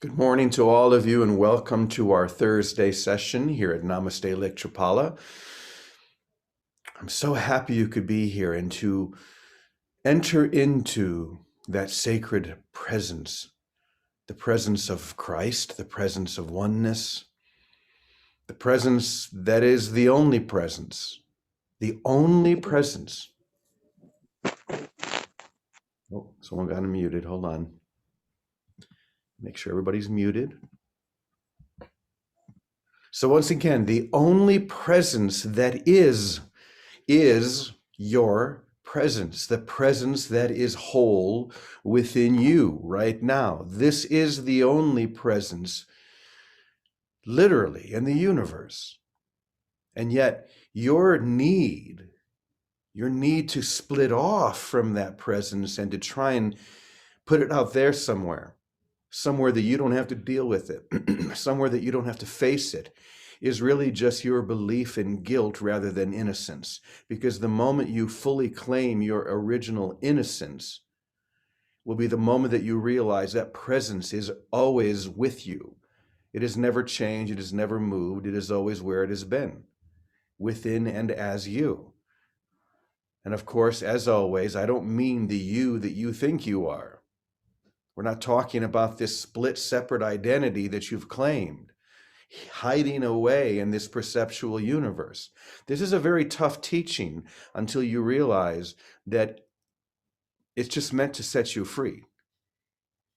Good morning to all of you, and welcome to our Thursday session here at Namaste Tripala. I'm so happy you could be here and to enter into that sacred presence, the presence of Christ, the presence of oneness, the presence that is the only presence, the only presence. Oh, someone got him muted. Hold on. Make sure everybody's muted. So once again, the only presence that is your presence, the presence that is whole within you right now. This is the only presence, literally, in the universe. And yet, your need to split off from that presence and to try and put it out there somewhere that you don't have to deal with it, somewhere that you don't have to face it, is really just your belief in guilt rather than innocence. Because the moment you fully claim your original innocence will be the moment that you realize that presence is always with you. It has never changed, it has never moved, it is always where it has been, within and as you. And of course, as always, I don't mean the you that you think you are. We're not talking about this split, separate identity that you've claimed, hiding away in this perceptual universe. This is a very tough teaching until you realize that it's just meant to set you free.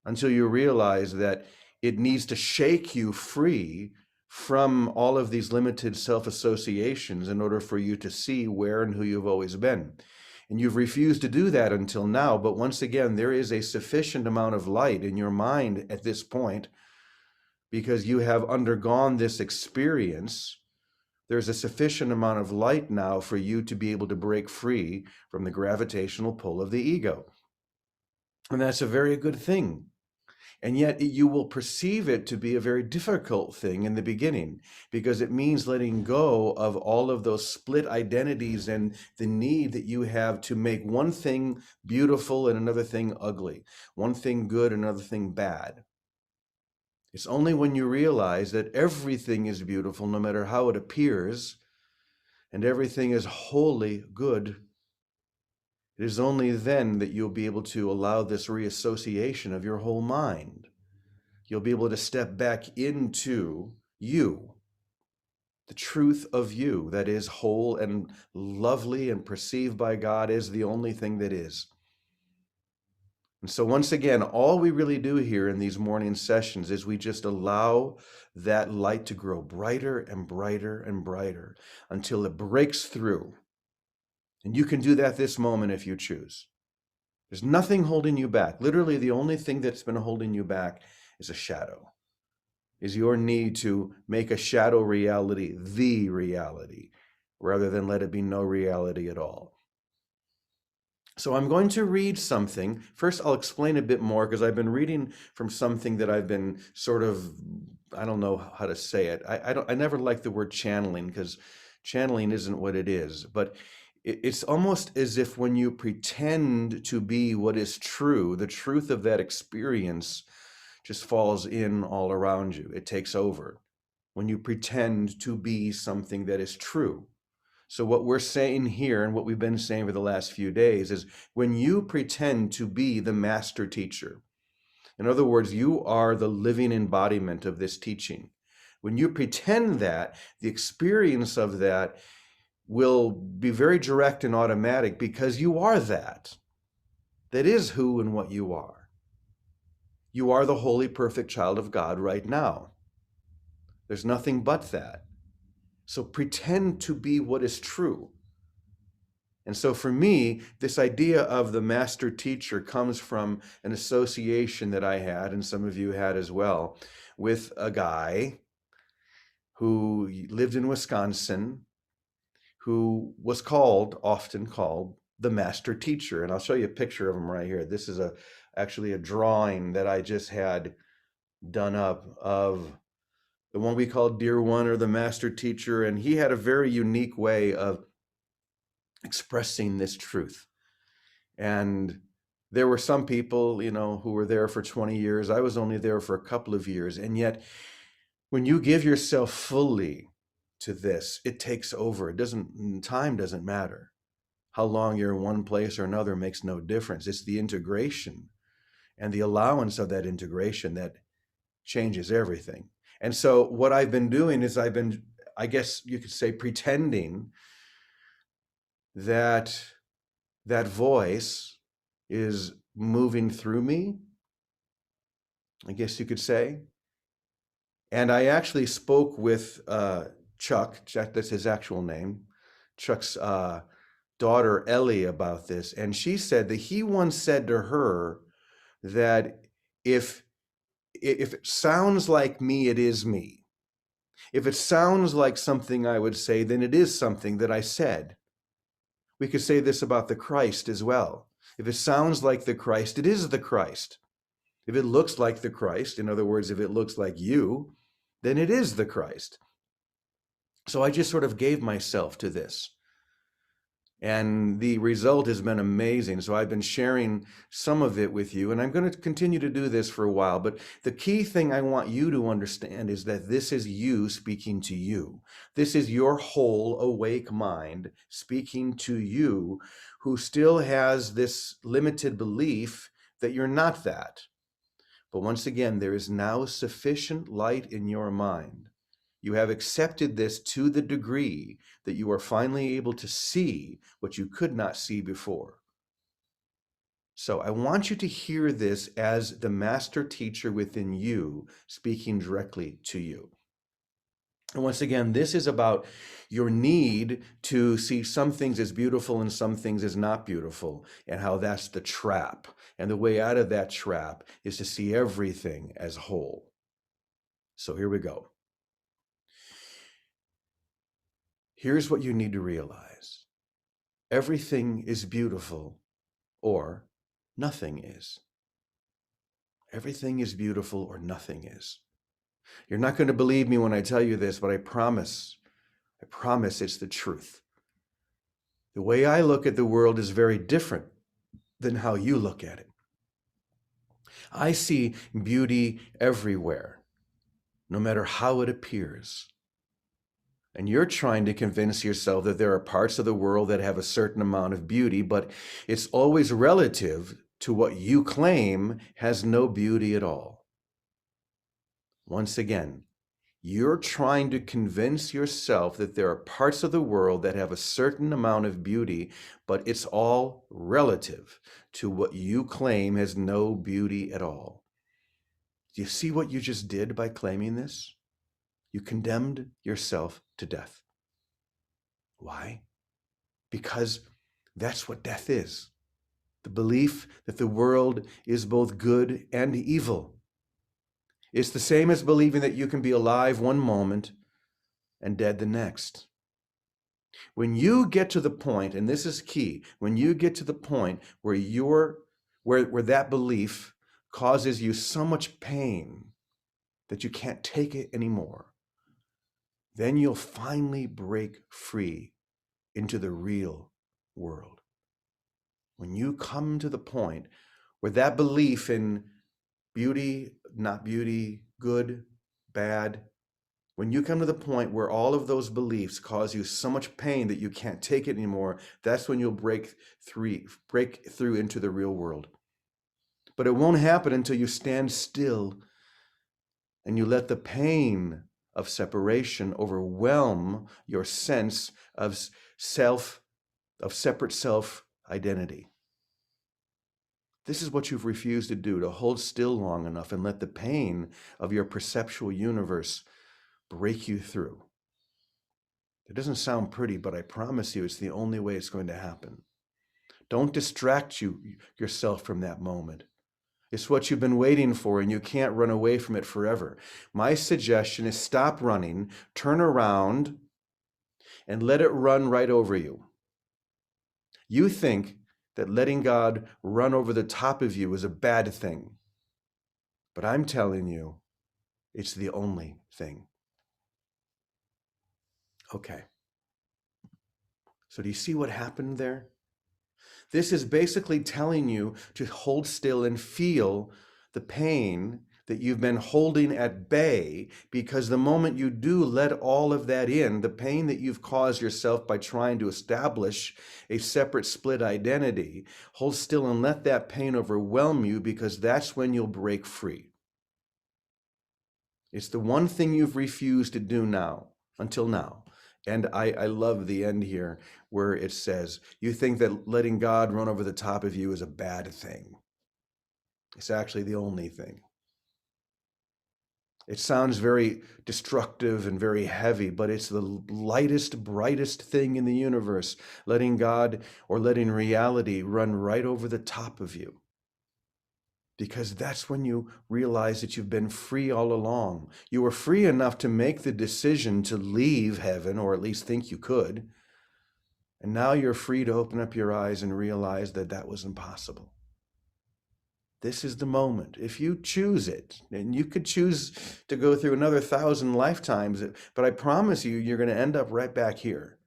Until you realize that it needs to shake you free from all of these limited self-associations in order for you to see where and who you've always been. And you've refused to do that until now, but once again, there is a sufficient amount of light in your mind at this point because you have undergone this experience. There's a sufficient amount of light now for you to be able to break free from the gravitational pull of the ego. And that's a very good thing. And yet you will perceive it to be a very difficult thing in the beginning because it means letting go of all of those split identities and the need that you have to make one thing beautiful and another thing ugly, one thing good, another thing bad. It's only when you realize that everything is beautiful, no matter how it appears, and everything is wholly good. It is only then that you'll be able to allow this reassociation of your whole mind. You'll be able to step back into you, the truth of you that is whole and lovely and perceived by God as the only thing that is. And so once again, all we really do here in these morning sessions is we just allow that light to grow brighter and brighter and brighter until it breaks through. And you can do that this moment if you choose. There's nothing holding you back. Literally, the only thing that's been holding you back is a shadow, is your need to make a shadow reality the reality, rather than let it be no reality at all. So I'm going to read something. First, I'll explain a bit more because I've been reading from something that I've been sort of, I don't know how to say it. I never like the word channeling because channeling isn't what it is, but it's almost as if when you pretend to be what is true, the truth of that experience just falls in all around you. It takes over when you pretend to be something that is true. So what we're saying here and what we've been saying for the last few days is when you pretend to be the master teacher, in other words, you are the living embodiment of this teaching. When you pretend that, the experience of that will be very direct and automatic because you are that. That is who and what you are. You are the holy, perfect child of God right now. There's nothing but that. So pretend to be what is true. And so for me, this idea of the master teacher comes from an association that I had, and some of you had as well, with a guy who lived in Wisconsin, who was often called the master teacher. And I'll show you a picture of him right here. This is actually a drawing that I just had done up of the one we call Dear One or the master teacher. And he had a very unique way of expressing this truth. And There were some people, who were there for 20 years. I was only there for a couple of years. And yet, when you give yourself fully to this, it takes over. Time doesn't matter. How long you're in one place or another makes no difference. It's the integration and the allowance of that integration that changes everything. And so what I've been doing is I guess you could say, pretending that that voice is moving through me, I guess you could say. And I actually spoke with Chuck, that's his actual name, Chuck's daughter Ellie, about this. And she said that he once said to her that if it sounds like me, it is me. If it sounds like something I would say, then it is something that I said. We could say this about the Christ as well. If it sounds like the Christ, it is the Christ. If it looks like the Christ, in other words, if it looks like you, then it is the Christ. So I just sort of gave myself to this. And the result has been amazing. So I've been sharing some of it with you, and I'm going to continue to do this for a while. But the key thing I want you to understand is that this is you speaking to you. This is your whole awake mind speaking to you, who still has this limited belief that you're not that. But once again, there is now sufficient light in your mind. You have accepted this to the degree that you are finally able to see what you could not see before. So I want you to hear this as the master teacher within you speaking directly to you. And once again, this is about your need to see some things as beautiful and some things as not beautiful, and how that's the trap. And the way out of that trap is to see everything as whole. So here we go. Here's what you need to realize. Everything is beautiful, or nothing is. Everything is beautiful, or nothing is. You're not going to believe me when I tell you this, but I promise it's the truth. The way I look at the world is very different than how you look at it. I see beauty everywhere, no matter how it appears. And you're trying to convince yourself that there are parts of the world that have a certain amount of beauty, but it's always relative to what you claim has no beauty at all. Once again, you're trying to convince yourself that there are parts of the world that have a certain amount of beauty, but it's all relative to what you claim has no beauty at all. Do you see what you just did by claiming this? You condemned yourself to death. Why? Because that's what death is. The belief that the world is both good and evil. It's the same as believing that you can be alive one moment and dead the next. When you get to the point, and this is key, when you get to the point where where that belief causes you so much pain that you can't take it anymore, then you'll finally break free into the real world. When you come to the point where that belief in beauty, not beauty, good, bad, when you come to the point where all of those beliefs cause you so much pain that you can't take it anymore, that's when you'll break through into the real world. But it won't happen until you stand still and you let the pain of separation overwhelm your sense of separate self identity. This is what you've refused to do, to hold still long enough and let the pain of your perceptual universe break you through. It doesn't sound pretty, but I promise you it's the only way it's going to happen. Don't distract yourself from that moment. It's what you've been waiting for, and you can't run away from it forever. My suggestion is stop running, turn around, and let it run right over you. You think that letting God run over the top of you is a bad thing. But I'm telling you, it's the only thing. Okay. So do you see what happened there? This is basically telling you to hold still and feel the pain that you've been holding at bay, because the moment you do let all of that in, the pain that you've caused yourself by trying to establish a separate split identity, hold still and let that pain overwhelm you, because that's when you'll break free. It's the one thing you've refused to do now, until now. And I love the end here where it says, you think that letting God run over the top of you is a bad thing. It's actually the only thing. It sounds very destructive and very heavy, but it's the lightest, brightest thing in the universe, letting God or letting reality run right over the top of you. Because that's when you realize that you've been free all along. You were free enough to make the decision to leave heaven, or at least think you could. And now you're free to open up your eyes and realize that that was impossible. This is the moment. If you choose it, and you could choose to go through another 1,000 lifetimes, but I promise you, you're going to end up right back here.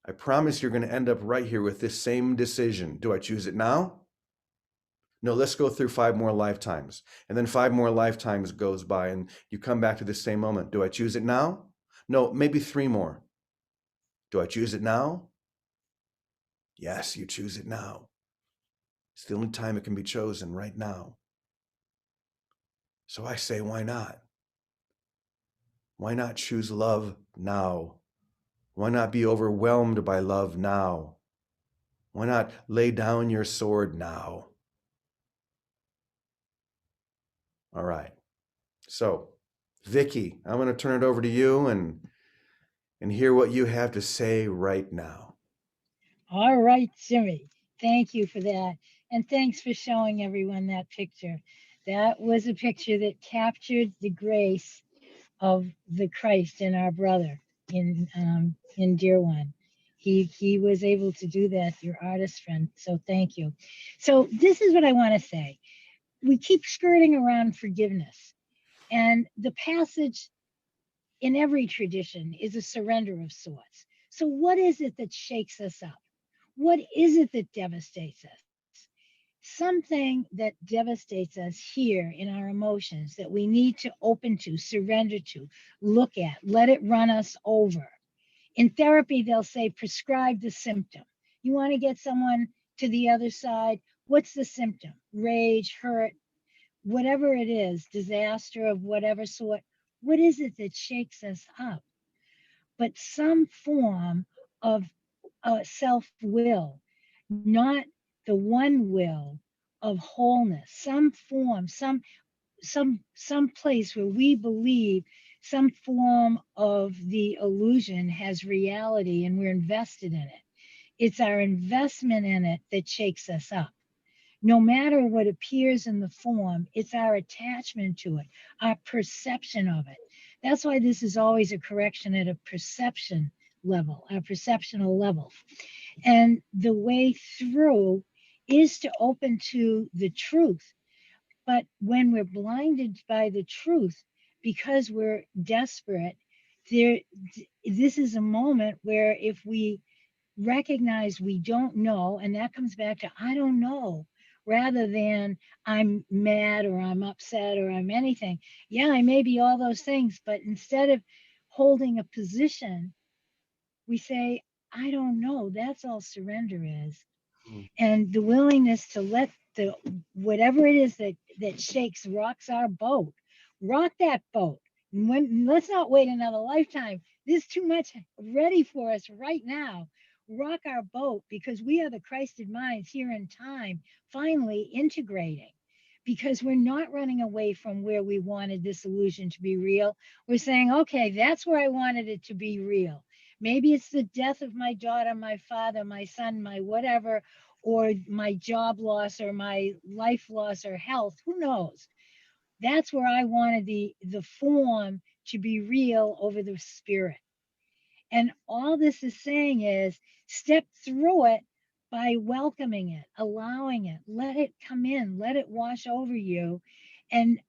I promise you're going to end up right here with this same decision. Do I choose it now? No, let's go through 5 more lifetimes. And then 5 more lifetimes goes by and you come back to the same moment. Do I choose it now? No, maybe 3 more. Do I choose it now? Yes, you choose it now. It's the only time it can be chosen, right now. So I say, why not? Why not choose love now? Why not be overwhelmed by love now? Why not lay down your sword now? All right. So, Vicky, I'm going to turn it over to you and hear what you have to say right now. All right, Jimmy. Thank you for that. And thanks for showing everyone that picture. That was a picture that captured the grace of the Christ in our brother, in Dear One. He was able to do that, your artist friend. So thank you. So this is what I want to say. We keep skirting around forgiveness. And the passage in every tradition is a surrender of sorts. So what is it that shakes us up? What is it that devastates us? Something that devastates us here in our emotions that we need to open to, surrender to, look at, let it run us over. In therapy, they'll say prescribe the symptom. You want to get someone to the other side. What's the symptom? Rage, hurt, whatever it is, disaster of whatever sort. What is it that shakes us up? But some form of self will, not the one will of wholeness, some form, some place where we believe some form of the illusion has reality and we're invested in it. It's our investment in it that shakes us up. No matter what appears in the form, it's our attachment to it, our perception of it. That's why this is always a correction at a perception level, a perceptional level. And the way through is to open to the truth. But when we're blinded by the truth because we're desperate, there this is a moment where if we recognize we don't know, and that comes back to I don't know, rather than I'm mad or I'm upset or I'm anything. Yeah, I may be all those things, but instead of holding a position, we say, I don't know. That's all surrender is. Mm. And the willingness to let the whatever it is that shakes, rocks our boat, rock that boat. Let's not wait another lifetime. There's too much ready for us right now. Rock our boat because we are the Christed minds here in time, finally integrating. Because we're not running away from where we wanted this illusion to be real. We're saying, okay, that's where I wanted it to be real. Maybe it's the death of my daughter, my father, my son, my whatever, or my job loss or my life loss or health. Who knows? That's where I wanted the form to be real over the spirit. And all this is saying is step through it by welcoming it, allowing it, let it come in, let it wash over you, and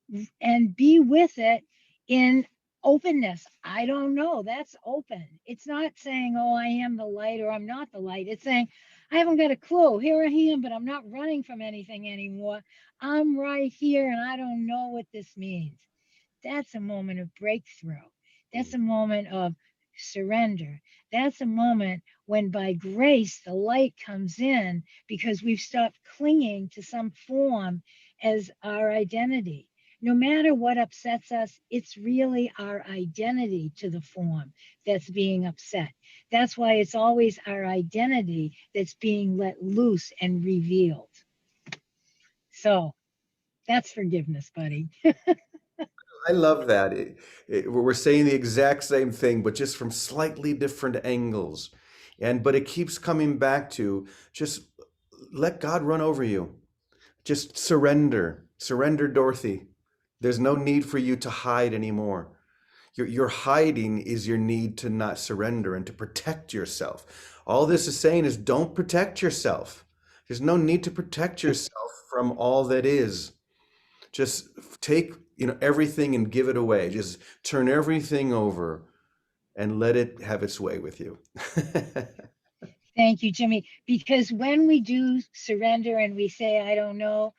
be with it in openness. I don't know. That's open. It's not saying, oh, I am the light or I'm not the light. It's saying, I haven't got a clue. Here I am, but I'm not running from anything anymore. I'm right here and I don't know what this means. That's a moment of breakthrough. That's a moment of surrender. That's a moment when, by grace, the light comes in because we've stopped clinging to some form as our identity. No matter what upsets us, it's really our identity to the form that's being upset. That's why it's always our identity that's being let loose and revealed. So that's forgiveness, buddy. I love that. We're saying the exact same thing, but just from slightly different angles. But it keeps coming back to just let God run over you. Just surrender. Surrender, Dorothy. There's no need for you to hide anymore. Your hiding is your need to not surrender and to protect yourself. All this is saying is don't protect yourself. There's no need to protect yourself from all that is. Just take, everything and give it away. Just turn everything over and let it have its way with you. Thank you, Jimmy. Because when we do surrender and we say, I don't know,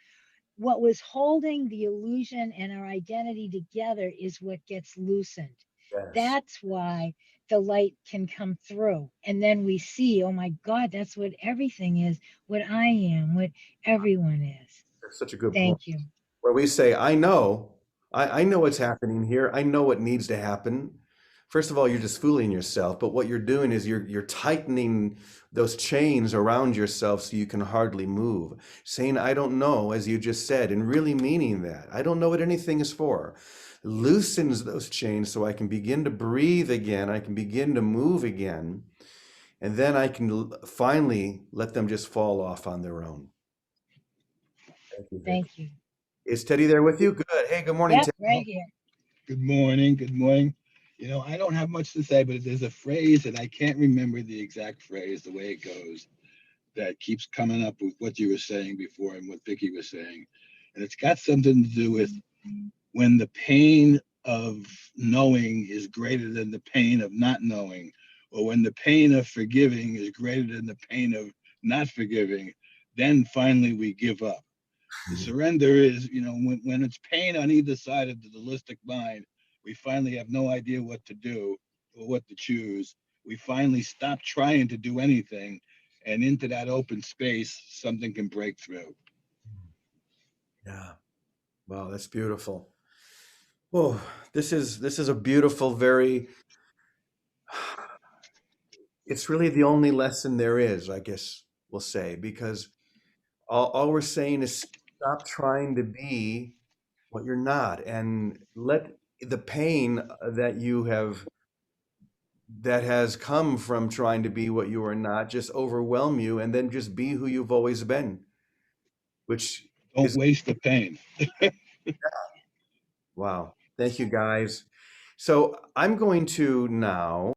what was holding the illusion and our identity together is what gets loosened. Yes. That's why the light can come through. And then we see, oh my God, that's what everything is, what I am, what everyone is. That's such a good point. Thank you. Where we say, I know what's happening here. I know what needs to happen. First of all, you're just fooling yourself, but what you're doing is you're tightening those chains around yourself so you can hardly move. Saying, I don't know, as you just said, and really meaning that. I don't know what anything is for. Loosens those chains so I can begin to breathe again. I can begin to move again. And then I can finally let them just fall off on their own. Thank you, Vic. Thank you. Is Teddy there with you? Good. Hey, good morning, Yep, Teddy. right here. Good morning. Good morning. I don't have much to say, but there's a phrase that I can't remember the exact phrase, the way it goes, that keeps coming up with what you were saying before and what Vicky was saying. And it's got something to do with when the pain of knowing is greater than the pain of not knowing, or when the pain of forgiving is greater than the pain of not forgiving, then finally we give up. The surrender is, when it's pain on either side of the dualistic mind, we finally have no idea what to do or what to choose. We finally stop trying to do anything, and into that open space, something can break through. Yeah. Wow, that's beautiful. Oh, this is a beautiful, very it's really the only lesson there is, I guess we'll say, because all we're saying is stop trying to be what you're not and let the pain that has come from trying to be what you are not just overwhelm you and then just be who you've always been, which Don't is waste the pain. wow. Thank you guys. So I'm going to now